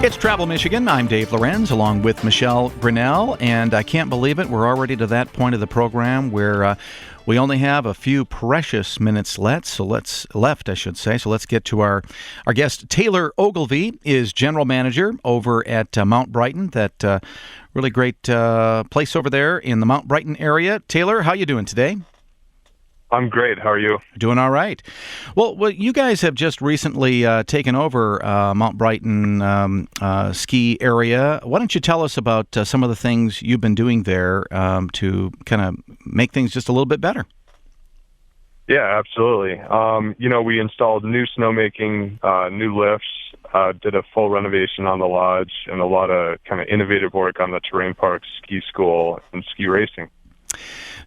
It's Travel Michigan. I'm Dave Lorenz, along with Michelle Grinnell, and I can't believe it. We're already to that point of the program where we only have a few precious minutes left. So let's get to our guest. Taylor Ogilvie is general manager over at Mount Brighton. That really great place over there in the Mount Brighton area. Taylor, how you doing today? I'm great. How are you? Doing all right. Well, you guys have just recently taken over Mount Brighton ski area. Why don't you tell us about some of the things you've been doing there to kind of make things just a little bit better? Yeah, absolutely. We installed new snowmaking, new lifts, did a full renovation on the lodge, and a lot of kind of innovative work on the terrain park, ski school, and ski racing.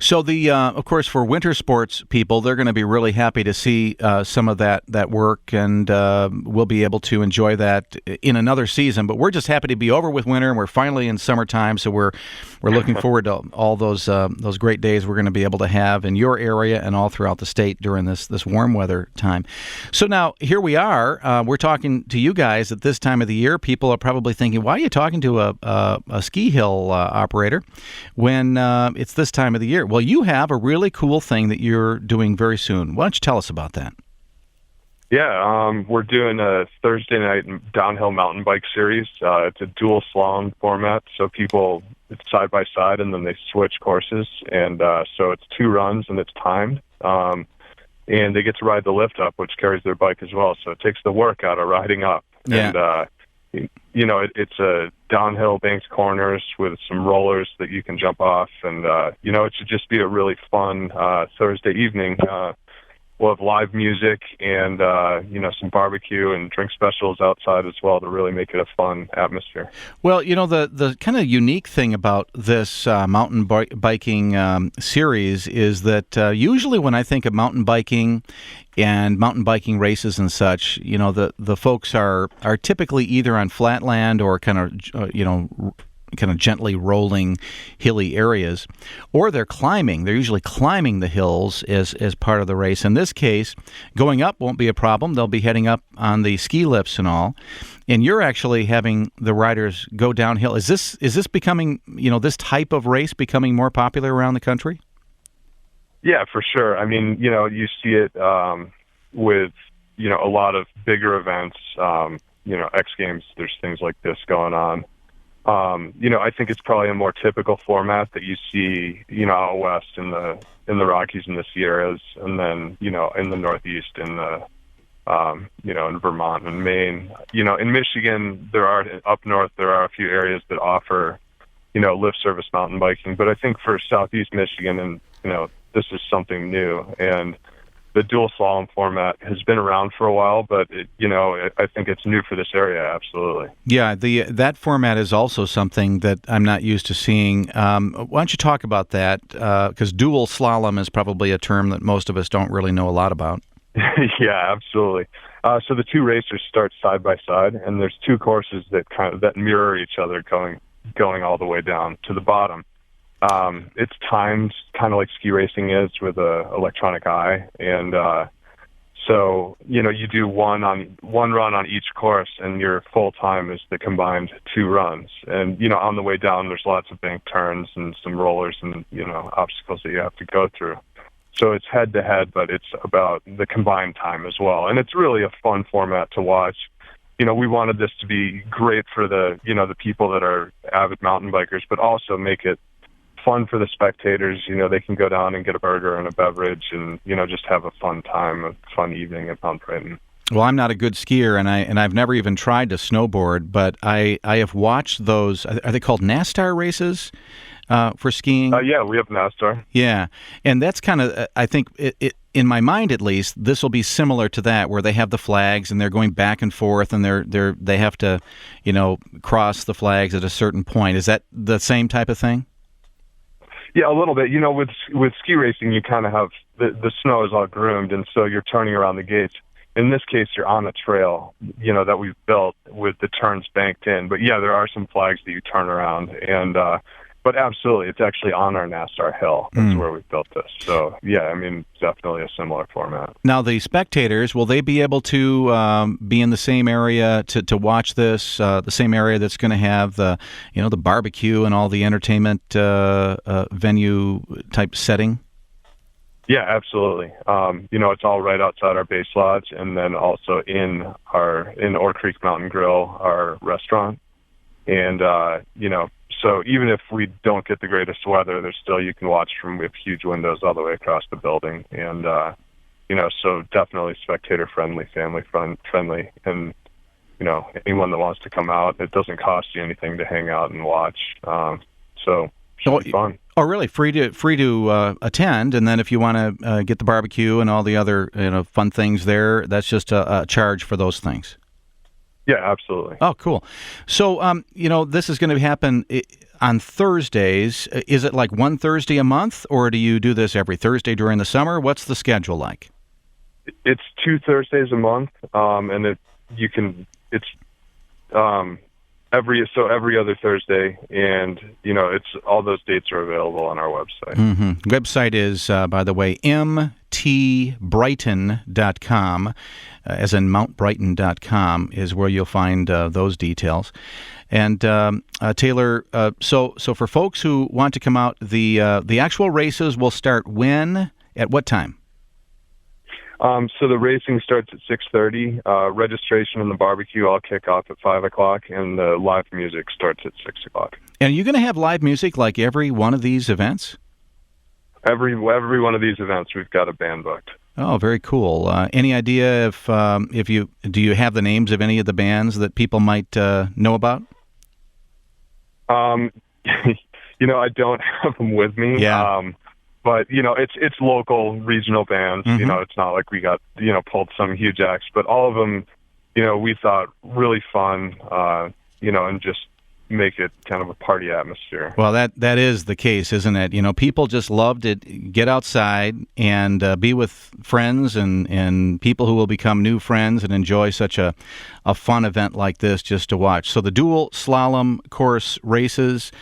So of course, for winter sports people, they're going to be really happy to see some of that work, and we'll be able to enjoy that in another season. But we're just happy to be over with winter, and we're finally in summertime. So we're looking forward to all those great days we're going to be able to have in your area and all throughout the state during this warm weather time. So now here we are. We're talking to you guys at this time of the year. People are probably thinking, why are you talking to a ski hill operator when it's this time of the year? Well, you have a really cool thing that you're doing very soon. Why don't you tell us about that? Yeah, we're doing a Thursday night downhill mountain bike series. It's a dual slalom format, so it's side by side, and then they switch courses. And so it's 2 runs, and it's timed. And they get to ride the lift up, which carries their bike as well. So it takes the work out of riding up. Yeah. And it's a downhill banked corners with some rollers that you can jump off, and it should just be a really fun Thursday evening. We'll have live music and some barbecue and drink specials outside as well to really make it a fun atmosphere. Well, the kind of unique thing about this mountain biking series is that usually when I think of mountain biking and mountain biking races and such, the folks are typically either on flat land or kind of gently rolling hilly areas, or they're climbing. They're usually climbing the hills as part of the race. In this case, going up won't be a problem. They'll be heading up on the ski lifts and all. And you're actually having the riders go downhill. Is this becoming, this type of race becoming more popular around the country? Yeah, for sure. I mean, you see it with, a lot of bigger events, X Games, there's things like this going on. I think it's probably a more typical format that you see, out west in the Rockies and the Sierras, and then, in the Northeast, in the, in Vermont and Maine. In Michigan, up north, there are a few areas that offer, lift service mountain biking. But I think for Southeast Michigan, and, this is something new. And the dual slalom format has been around for a while, but I think it's new for this area. Absolutely. Yeah, that format is also something that I'm not used to seeing. Why don't you talk about that? Because dual slalom is probably a term that most of us don't really know a lot about. Yeah, absolutely. So the 2 racers start side by side, and there's 2 courses that mirror each other, going all the way down to the bottom. It's timed kind of like ski racing is with a electronic eye. And, so, you do one run on each course, and your full time is the combined 2 runs. And, on the way down, there's lots of bank turns and some rollers and, obstacles that you have to go through. So it's head to head, but it's about the combined time as well. And it's really a fun format to watch. We wanted this to be great for the people that are avid mountain bikers, but also make it fun for the spectators. They can go down and get a burger and a beverage and, just have a fun time, a fun evening at Mount Brighton. Well, I'm not a good skier, and I've never even tried to snowboard, but I have watched those. Are they called NASTAR races for skiing? Yeah, we have NASTAR. Yeah, and that's kind of, I think, in my mind at least, this will be similar to that, where they have the flags and they're going back and forth, and they have to, cross the flags at a certain point. Is that the same type of thing? Yeah, a little bit. With ski racing, you kind of have the snow is all groomed, and so you're turning around the gates. In this case, you're on a trail, that we've built with the turns banked in. But yeah, there are some flags that you turn around, and but But absolutely, it's actually on our NASCAR hill. That's where we built this. So, yeah, I mean, definitely a similar format. Now, the spectators, will they be able to be in the same area to watch this, the same area that's going to have the barbecue and all the entertainment venue type setting? Yeah, absolutely. It's all right outside our base lodge, and then also in Ore Creek Mountain Grill, our restaurant. And, so even if we don't get the greatest weather, you can watch we have huge windows all the way across the building. And, so definitely spectator friendly, family friendly. And, anyone that wants to come out, it doesn't cost you anything to hang out and watch. So should be fun. Oh, really? Free to attend, and then if you want to get the barbecue and all the other fun things there, that's just a charge for those things. Yeah, absolutely. Oh, cool. So, this is going to happen on Thursdays. Is it like one Thursday a month, or do you do this every Thursday during the summer? What's the schedule like? It's 2 Thursdays a month, and every other Thursday, and it's all those dates are available on our website. Mm-hmm. Website is, by the way, mtbrighton.com, as in mountbrighton.com is where you'll find those details. And Taylor, so for folks who want to come out, the actual races will start when? At what time? So the racing starts at 6:30. Registration and the barbecue all kick off at 5 o'clock, and the live music starts at 6 o'clock. And are you going to have live music like every one of these events? Every one of these events, we've got a band booked. Oh, very cool. Any idea if you have the names of any of the bands that people might know about? I don't have them with me. Yeah. But it's local, regional bands. Mm-hmm. It's not like we got pulled some huge acts, but all of them, we thought really fun. And just make it kind of a party atmosphere. Well, that is the case, isn't it? People just love to get outside and be with friends and people who will become new friends and enjoy such a fun event like this just to watch. So the dual slalom course races,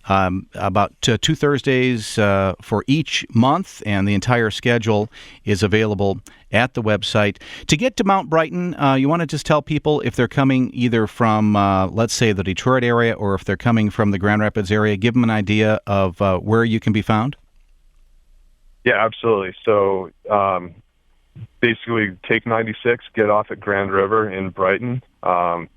about 2 Thursdays for each month, and the entire schedule is available at the website. To get to Mount Brighton, you want to just tell people if they're coming either from, let's say, the Detroit area, or if they're coming from the Grand Rapids area, give them an idea of where you can be found? Yeah, absolutely. So basically take 96, get off at Grand River in Brighton, go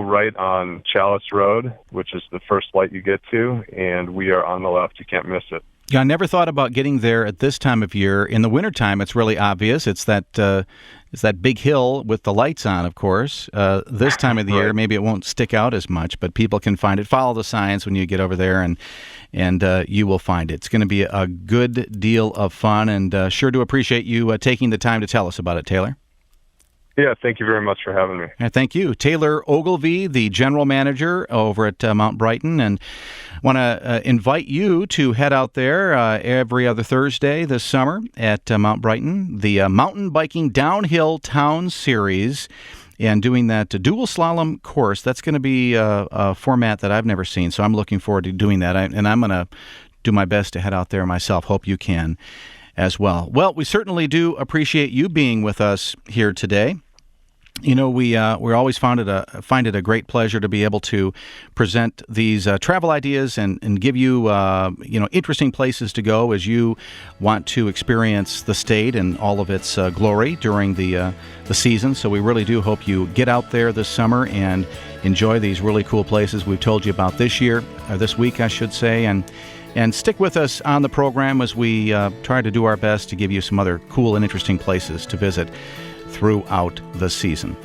right on Chalice Road, which is the first light you get to, and we are on the left. You can't miss it. Yeah, I never thought about getting there at this time of year. In the wintertime, it's really obvious. It's that big hill with the lights on, of course. This time of the year, maybe it won't stick out as much, but people can find it. Follow the signs when you get over there, and you will find it. It's going to be a good deal of fun, and sure do appreciate you taking the time to tell us about it, Taylor. Yeah, thank you very much for having me. Thank you. Taylor Ogilvie, the general manager over at Mount Brighton, and want to invite you to head out there every other Thursday this summer at Mount Brighton, the Mountain Biking Downhill Town Series, and doing that dual slalom course. That's going to be a format that I've never seen, so I'm looking forward to doing that, and I'm going to do my best to head out there myself. Hope you can as well. Well, we certainly do appreciate you being with us here today. We always find it a great pleasure to be able to present these travel ideas and give you interesting places to go as you want to experience the state and all of its glory during the season. So we really do hope you get out there this summer and enjoy these really cool places we've told you about this week, I should say, and stick with us on the program as we try to do our best to give you some other cool and interesting places to visit throughout the season.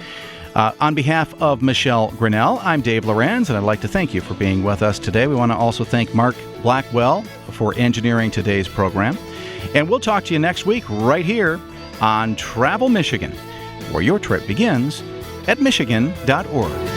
On behalf of Michelle Grinnell, I'm Dave Lorenz, and I'd like to thank you for being with us today. We want to also thank Mark Blackwell for engineering today's program. And we'll talk to you next week right here on Travel Michigan, where your trip begins at michigan.org.